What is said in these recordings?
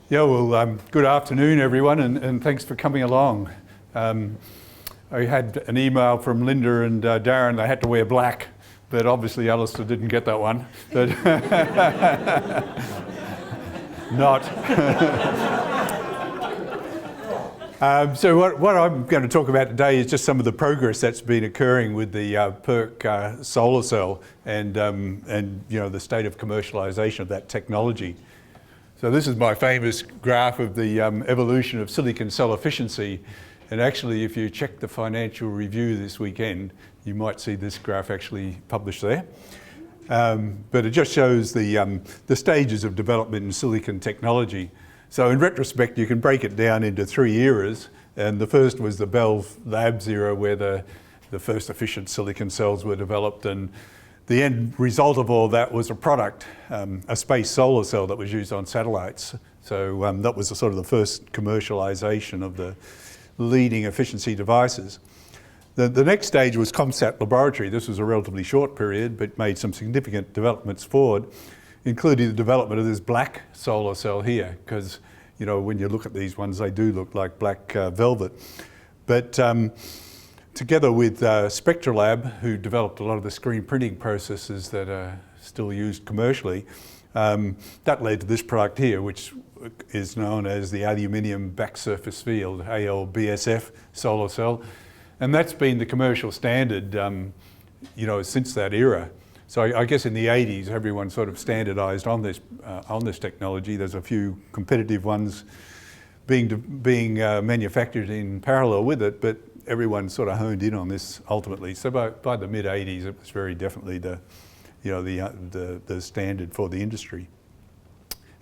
Yeah, well, good afternoon, everyone, and thanks for coming along. I had an email from Linda and Darren. They had to wear black, but obviously Alistair didn't get that one. But not. So what I'm going to talk about today is just some of the progress that's been occurring with the PERC solar cell and the state of commercialization of that technology. So this is my famous graph of the evolution of silicon cell efficiency. And actually, if you check the Financial Review this weekend, you might see this graph actually published there. But it just shows the stages of development in silicon technology. So in retrospect, you can break it down into 3 eras. And the first was the Bell Labs era, where the first efficient silicon cells were developed. And the end result of all that was a product, a space solar cell that was used on satellites. So that was sort of the first commercialization of the leading efficiency devices. The next stage was ComSat Laboratory. This was a relatively short period, but made some significant developments forward, including the development of this black solar cell here, because when you look at these ones, they do look like black velvet. But together with Spectralab, who developed a lot of the screen printing processes that are still used commercially, that led to this product here, which is known as the aluminium back surface field, ALBSF solar cell. And that's been the commercial standard since that era. So I guess in the 80s, everyone sort of standardized on this technology. There's a few competitive ones being manufactured in parallel with it, but everyone sort of honed in on this ultimately. So by the mid 80s, it was very definitely the standard for the industry,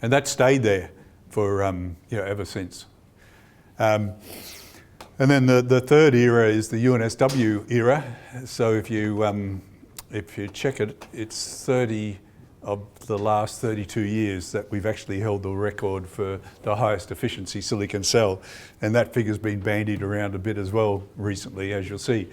and that stayed there for ever since. And then the third era is the UNSW era. So if you check it, it's 30 of the last 32 years that we've actually held the record for the highest efficiency silicon cell. And that figure's been bandied around a bit as well recently, as you'll see.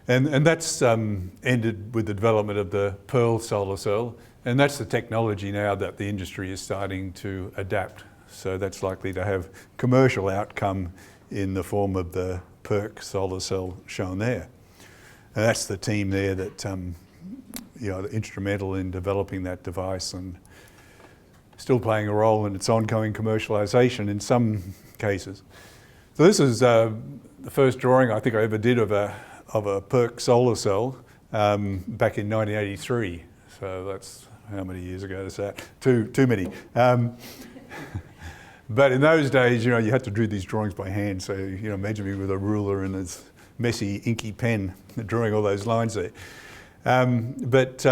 And that's ended with the development of the Pearl solar cell. And that's the technology now that the industry is starting to adapt. So that's likely to have commercial outcome in the form of the PERC solar cell shown there. And that's the team there that instrumental in developing that device and still playing a role in its ongoing commercialization in some cases. So this is the first drawing I think I ever did of a PERC solar cell back in 1983. So that's how many years ago is that? Too many. But in those days, you had to do these drawings by hand. So imagine me with a ruler and this messy inky pen drawing all those lines there. But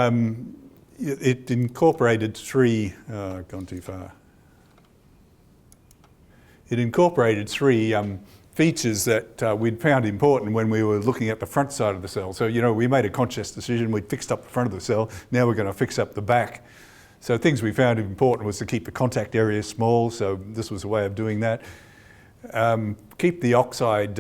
it incorporated three, gone too far. It incorporated three features that we'd found important when we were looking at the front side of the cell. So, we made a conscious decision. We'd fixed up the front of the cell. Now we're going to fix up the back. So things we found important was to keep the contact area small. So this was a way of doing that. Keep the oxide,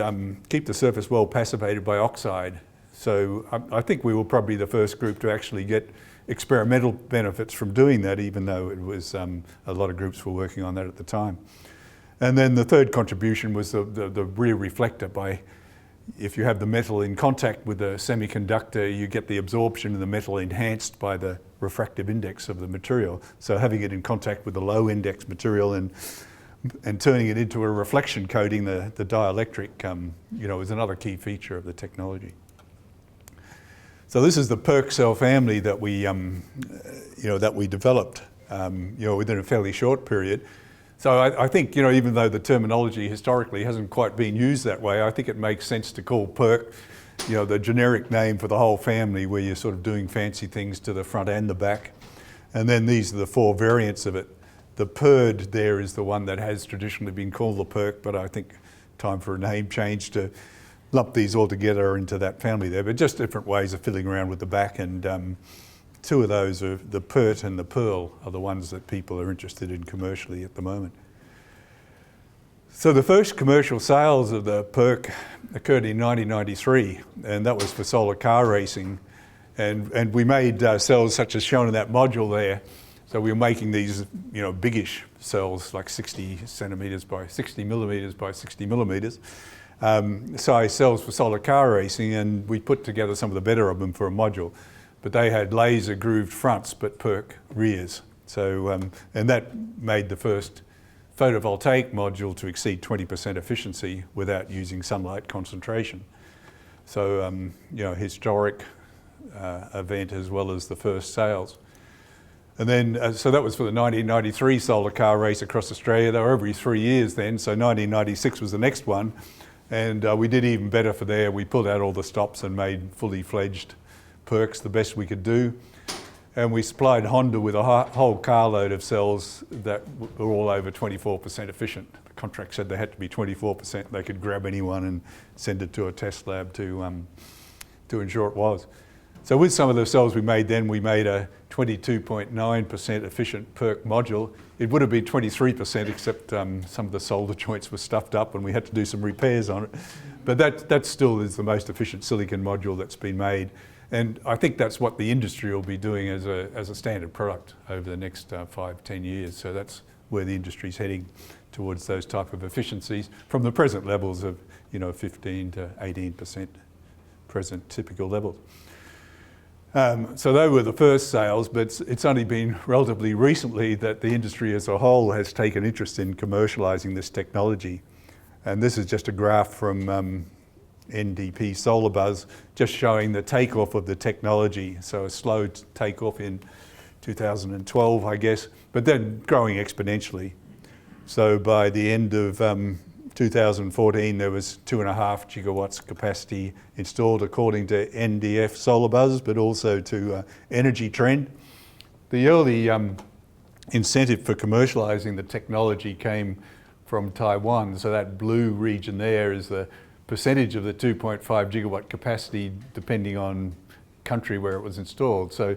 keep the surface well passivated by oxide. So I think we were probably the first group to actually get experimental benefits from doing that, even though it was a lot of groups were working on that at the time. And then the third contribution was the rear reflector. If you have the metal in contact with the semiconductor, you get the absorption of the metal enhanced by the refractive index of the material. So having it in contact with the low index material and turning it into a reflection coating, the dielectric, is another key feature of the technology. So this is the PERC cell family that we developed, within a fairly short period. So I think, even though the terminology historically hasn't quite been used that way, I think it makes sense to call PERC, the generic name for the whole family, where you're sort of doing fancy things to the front and the back. And then these are the four variants of it. The PERD there is the one that has traditionally been called the PERC, but I think time for a name change to lump these all together into that family there, but just different ways of fiddling around with the back. And two of those, are the PERT and the Pearl, are the ones that people are interested in commercially at the moment. So the first commercial sales of the PERC occurred in 1993, and that was for solar car racing. And we made cells such as shown in that module there. So we were making these, biggish cells, like 60 centimetres by 60 millimetres by 60 millimetres, size cells for solar car racing, and we put together some of the better of them for a module. But they had laser grooved fronts but PERC rears. So, and that made the first photovoltaic module to exceed 20% efficiency without using sunlight concentration. So, you know, historic event as well as the first sales. And then, so that was for the 1993 solar car race across Australia. They were every 3 years then, so 1996 was the next one. And we did even better for there. We pulled out all the stops and made fully fledged PERCs, the best we could do. And we supplied Honda with a whole carload of cells that were all over 24% efficient. The contract said they had to be 24%. They could grab anyone and send it to a test lab to ensure it was. So with some of the cells we made then, we made a 22.9% efficient PERC module. It would have been 23% except some of the solder joints were stuffed up and we had to do some repairs on it. But that still is the most efficient silicon module that's been made. And I think that's what the industry will be doing as a standard product over the next 5-10 years. So that's where the industry's heading, towards those type of efficiencies from the present levels of, you know, 15 to 18% present typical levels. So they were the first sales, but it's only been relatively recently that the industry as a whole has taken interest in commercializing this technology. And this is just a graph from NDP Solar Buzz, just showing the takeoff of the technology. So a slow takeoff in 2012, I guess, but then growing exponentially. So by the end of 2014, there was 2.5 gigawatts capacity installed according to NDF Solar Buzz, but also to Energy Trend. The early incentive for commercializing the technology came from Taiwan. So that blue region there is the percentage of the 2.5 gigawatt capacity depending on country where it was installed. So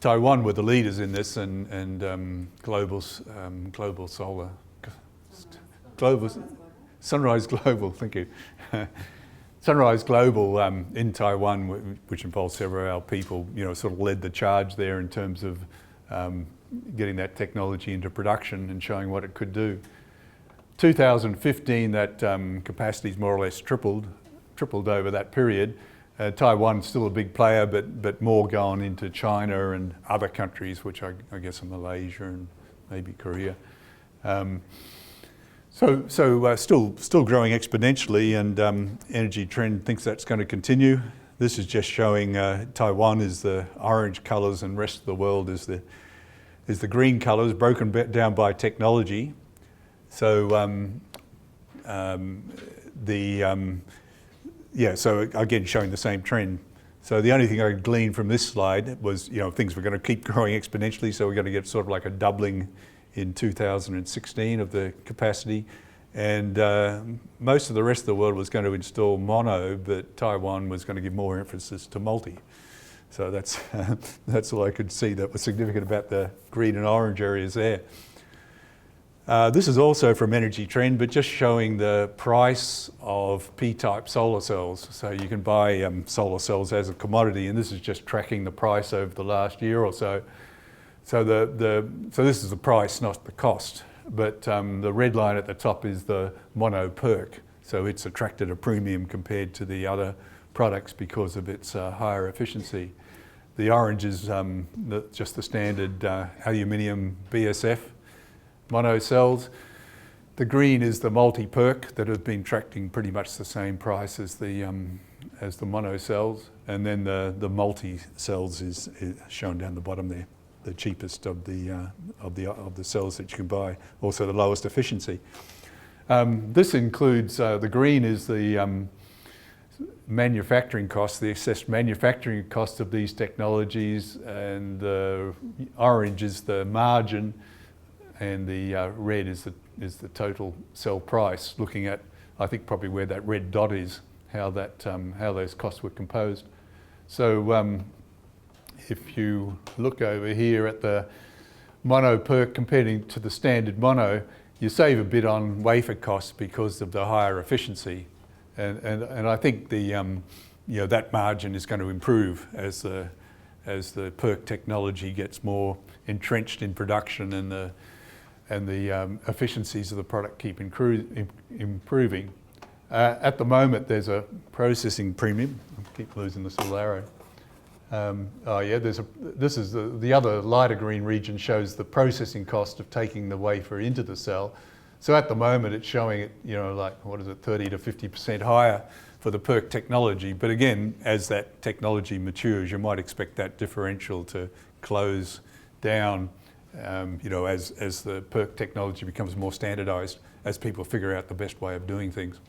Taiwan were the leaders in this, and Global Solar, Sunrise Global, thank you. Sunrise Global in Taiwan, which involves several of our people, you know, sort of led the charge there in terms of getting that technology into production and showing what it could do. 2015, that capacity's more or less tripled over that period. Taiwan's still a big player, but more going into China and other countries, which I guess are Malaysia and maybe Korea. So still growing exponentially, and Energy Trend thinks that's going to continue. This is just showing Taiwan is the orange colours and the rest of the world is the green colours, broken down by technology. So so again showing the same trend. So the only thing I could glean from this slide was, you know, things were going to keep growing exponentially, so we're going to get sort of like a doubling in 2016 of the capacity. And most of the rest of the world was going to install mono, but Taiwan was going to give more emphasis to multi. So that's all I could see that was significant about the green and orange areas there. This is also from Energy Trend, but just showing the price of P-type solar cells. So you can buy solar cells as a commodity, and this is just tracking the price over the last year or so. So so this is the price, not the cost. But the red line at the top is the mono PERC. So it's attracted a premium compared to the other products because of its higher efficiency. The orange is just the standard aluminium BSF mono cells. The green is the multi-PERC that have been tracking pretty much the same price as the mono cells, and then the multi cells is shown down the bottom there, the cheapest of the cells that you can buy, also the lowest efficiency. This includes the green is the manufacturing costs, the assessed manufacturing cost of these technologies, and the orange is the margin, and the red is the total cell price, looking at, I think, probably where that red dot is, how those costs were composed. So if you look over here at the mono PERC comparing to the standard mono, you save a bit on wafer costs because of the higher efficiency, and I think the that margin is going to improve as the PERC technology gets more entrenched in production, and and the efficiencies of the product keep improving. At the moment, there's a processing premium. I keep losing this little arrow. This is the other lighter green region shows the processing cost of taking the wafer into the cell. So at the moment, it's showing it, like, 30 to 50% higher for the PERC technology. But again, as that technology matures, you might expect that differential to close down, as the PERC technology becomes more standardized, as people figure out the best way of doing things.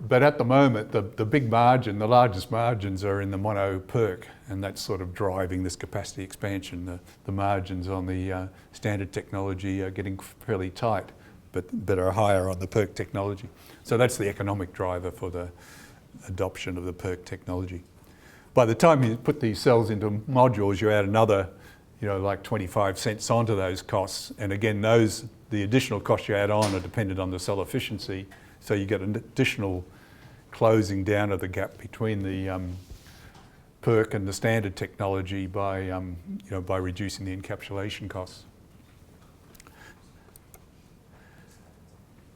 But at the moment, the big margin, the largest margins are in the mono PERC, and that's sort of driving this capacity expansion. The margins on the standard technology are getting fairly tight, but are higher on the PERC technology. So that's the economic driver for the adoption of the PERC technology. By the time you put these cells into modules, you add another, like 25 cents onto those costs. And again, the additional costs you add on are dependent on the cell efficiency. So you get an additional closing down of the gap between the PERC and the standard technology by reducing the encapsulation costs.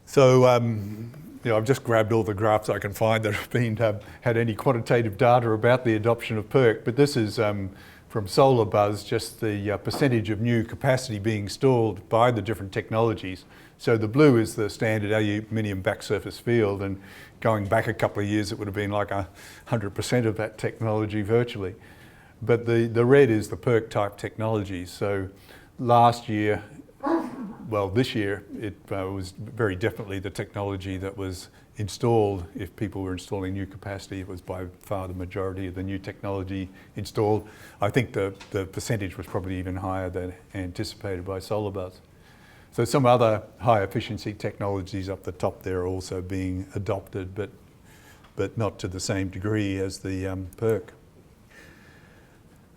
So I've just grabbed all the graphs I can find that have been had any quantitative data about the adoption of PERC. But this is from Solar Buzz, just the percentage of new capacity being installed by the different technologies. So the blue is the standard aluminium back surface field, and going back a couple of years, it would have been like 100% of that technology virtually. But the red is the PERC type technology. So last year, this year, it was very definitely the technology that was installed. If people were installing new capacity, it was by far the majority of the new technology installed. I think the percentage was probably even higher than anticipated by Solar Buzz. So some other high efficiency technologies up the top there are also being adopted, but not to the same degree as the PERC.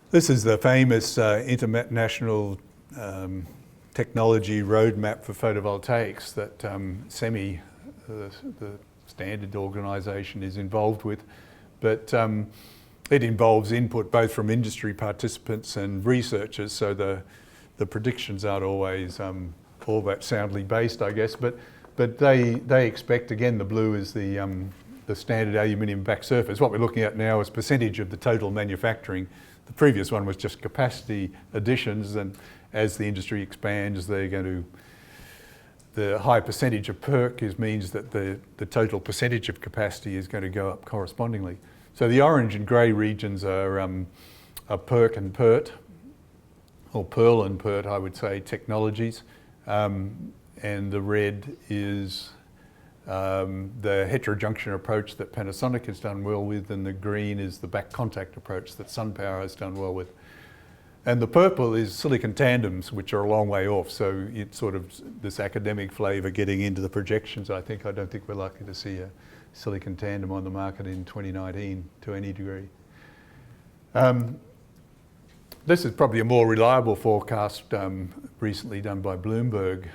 This is the famous international technology roadmap for photovoltaics that SEMI, the standard organisation, is involved with. But it involves input both from industry participants and researchers, so the predictions aren't always all that soundly based, I guess. But they expect, again, the blue is the standard aluminium back surface. What we're looking at now is percentage of the total manufacturing. The previous one was just capacity additions, and as the industry expands, the high percentage of PERC means that the total percentage of capacity is going to go up correspondingly. So the orange and grey regions are PERC and PERT, or Pearl and PERT, I would say, technologies. And the red is the heterojunction approach that Panasonic has done well with, and the green is the back contact approach that SunPower has done well with. And the purple is silicon tandems, which are a long way off. So it's sort of this academic flavour getting into the projections. I don't think we're likely to see a silicon tandem on the market in 2019 to any degree. This is probably a more reliable forecast recently done by Bloomberg,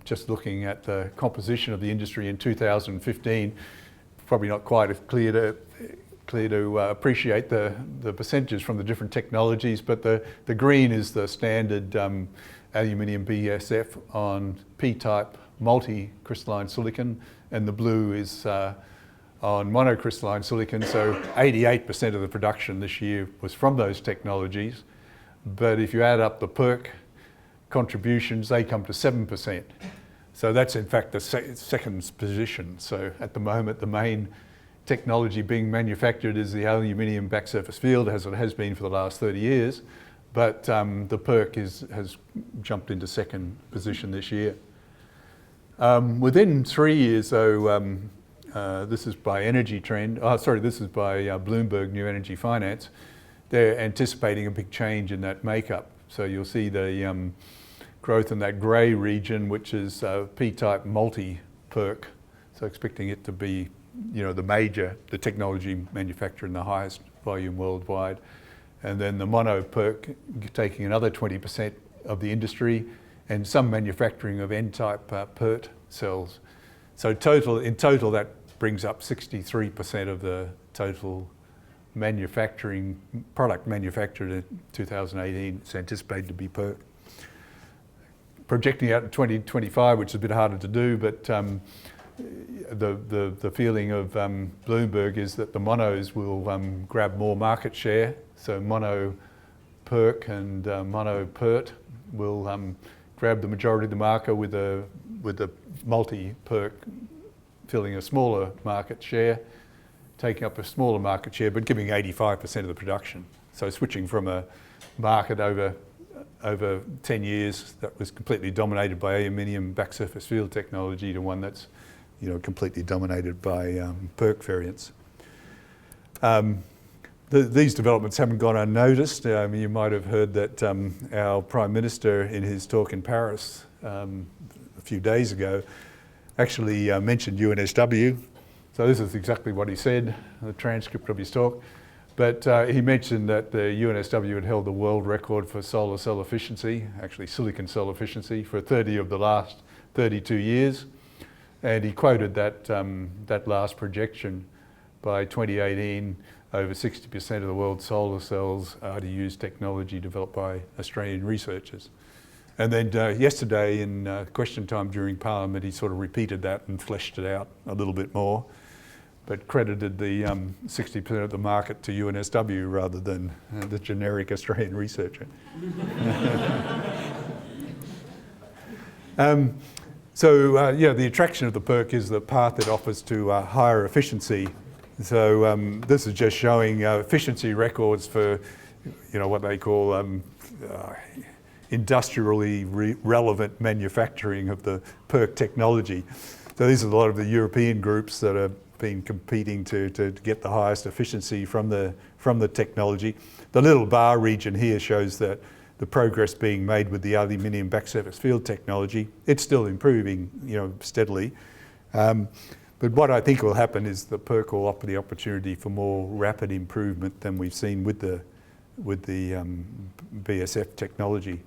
just looking at the composition of the industry in 2015. Probably not quite as clear to appreciate the percentages from the different technologies, but the green is the standard aluminium BSF on P-type multi-crystalline silicon, and the blue is on monocrystalline silicon. So 88% of the production this year was from those technologies. But if you add up the PERC contributions, they come to 7%. So that's in fact the second position. So at the moment, the main technology being manufactured is the aluminium back surface field, as it has been for the last 30 years. But the PERC has jumped into second position this year. Within 3 years, though, this is by Energy Trend. This is by Bloomberg New Energy Finance. They're anticipating a big change in that makeup. So you'll see the growth in that grey region, which is P-type multi-PERC. So expecting it to be, the technology manufacturer in the highest volume worldwide. And then the mono PERC taking another 20% of the industry, and some manufacturing of N-type PERT cells. So in total, that brings up 63% of the total product manufactured in 2018. It's anticipated to be PERT. projecting out to 2025, which is a bit harder to do, but the feeling of Bloomberg is that the monos will grab more market share. So mono PERC and mono PERT will grab the majority of the market, with the multi PERC filling a smaller market share, taking up a smaller market share, but giving 85% of the production. So switching from a market over 10 years that was completely dominated by aluminium back surface field technology to one that's completely dominated by PERC variants. These developments haven't gone unnoticed. You might have heard that our Prime Minister in his talk in Paris a few days ago actually mentioned UNSW. So this is exactly what he said, the transcript of his talk. But he mentioned that the UNSW had held the world record for solar cell efficiency, actually silicon cell efficiency, for 30 of the last 32 years. And he quoted that last projection: by 2018, over 60% of the world's solar cells are to use technology developed by Australian researchers. And then yesterday in question time during Parliament, he sort of repeated that and fleshed it out a little bit more, but credited the 60% of the market to UNSW rather than the generic Australian researcher. The attraction of the PERC is the path it offers to higher efficiency. So this is just showing efficiency records for, what they call industrially relevant manufacturing of the PERC technology. So these are a lot of the European groups that have been competing to get the highest efficiency from the technology. The little bar region here shows that the progress being made with the aluminium back surface field technology. It's still improving, steadily. But what I think will happen is the PERC will offer the opportunity for more rapid improvement than we've seen with the BSF technology.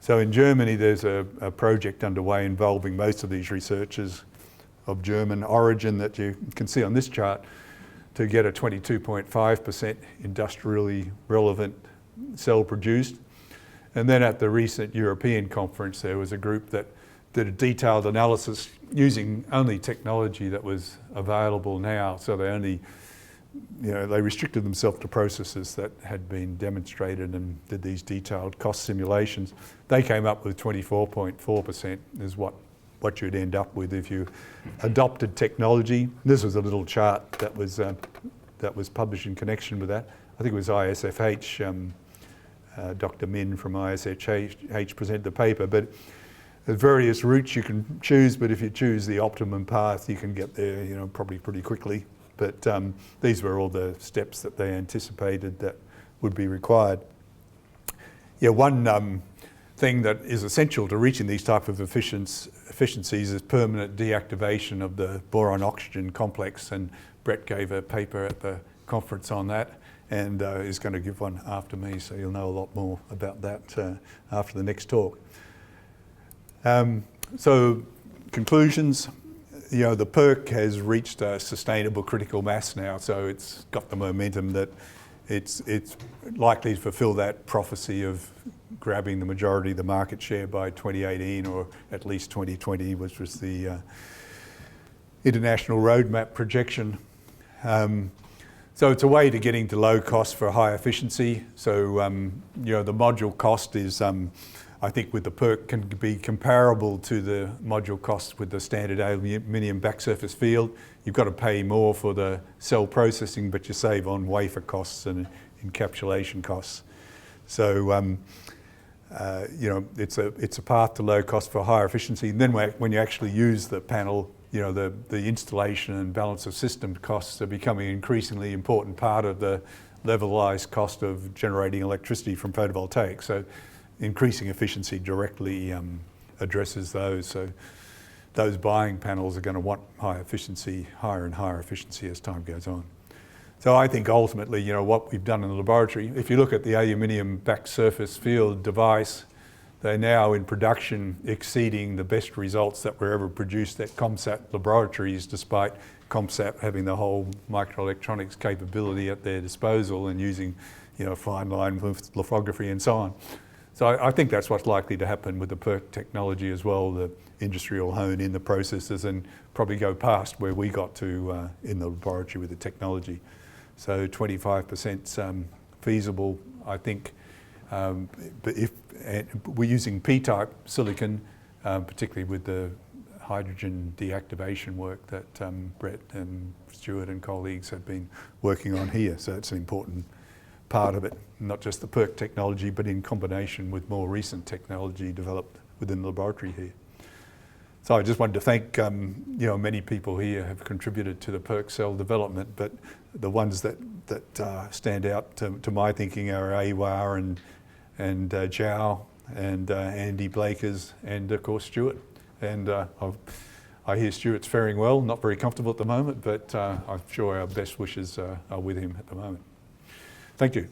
So in Germany, there's a project underway involving most of these researchers of German origin that you can see on this chart to get a 22.5% industrially relevant cell produced. And then at the recent European conference, there was a group that did a detailed analysis using only technology that was available now. So they only, they restricted themselves to processes that had been demonstrated and did these detailed cost simulations. They came up with 24.4% is what you'd end up with if you adopted technology. This was a little chart that was published in connection with that. I think it was ISFH. Dr. Min from ISFH presented the paper, but there's various routes you can choose, but if you choose the optimum path, you can get there, probably pretty quickly. But these were all the steps that they anticipated that would be required. One thing that is essential to reaching these type of efficiencies is permanent deactivation of the boron-oxygen complex, and Brett gave a paper at the conference on that, and is going to give one after me, so you'll know a lot more about that after the next talk. So conclusions, the PERC has reached a sustainable critical mass now, so it's got the momentum that it's likely to fulfill that prophecy of grabbing the majority of the market share by 2018 or at least 2020, which was the international roadmap projection. So it's a way to getting to low cost for high efficiency. So, the module cost is, I think with the PERC can be comparable to the module cost with the standard aluminium back surface field. You've got to pay more for the cell processing, but you save on wafer costs and encapsulation costs. So, it's a path to low cost for higher efficiency. And then when you actually use the panel, the installation and balance of system costs are becoming an increasingly important part of the levelized cost of generating electricity from photovoltaics. So increasing efficiency directly addresses those. So those buying panels are going to want higher and higher efficiency as time goes on. So I think ultimately, what we've done in the laboratory, if you look at the aluminium back surface field device, they're now in production exceeding the best results that were ever produced at ComSat laboratories, despite ComSat having the whole microelectronics capability at their disposal and using, fine line lithography and so on. So I think that's what's likely to happen with the PERC technology as well. The industry will hone in the processes and probably go past where we got to in the laboratory with the technology. So 25% feasible, I think. But if we're using P-type silicon, particularly with the hydrogen deactivation work that Brett and Stuart and colleagues have been working on here. So it's an important part of it, not just the PERC technology, but in combination with more recent technology developed within the laboratory here. So I just wanted to thank, many people here have contributed to the PERC cell development, but the ones that stand out to my thinking are AWAR and Zhao and Andy Blakers and of course Stuart. And I hear Stuart's faring well, not very comfortable at the moment, but I'm sure our best wishes are with him at the moment. Thank you.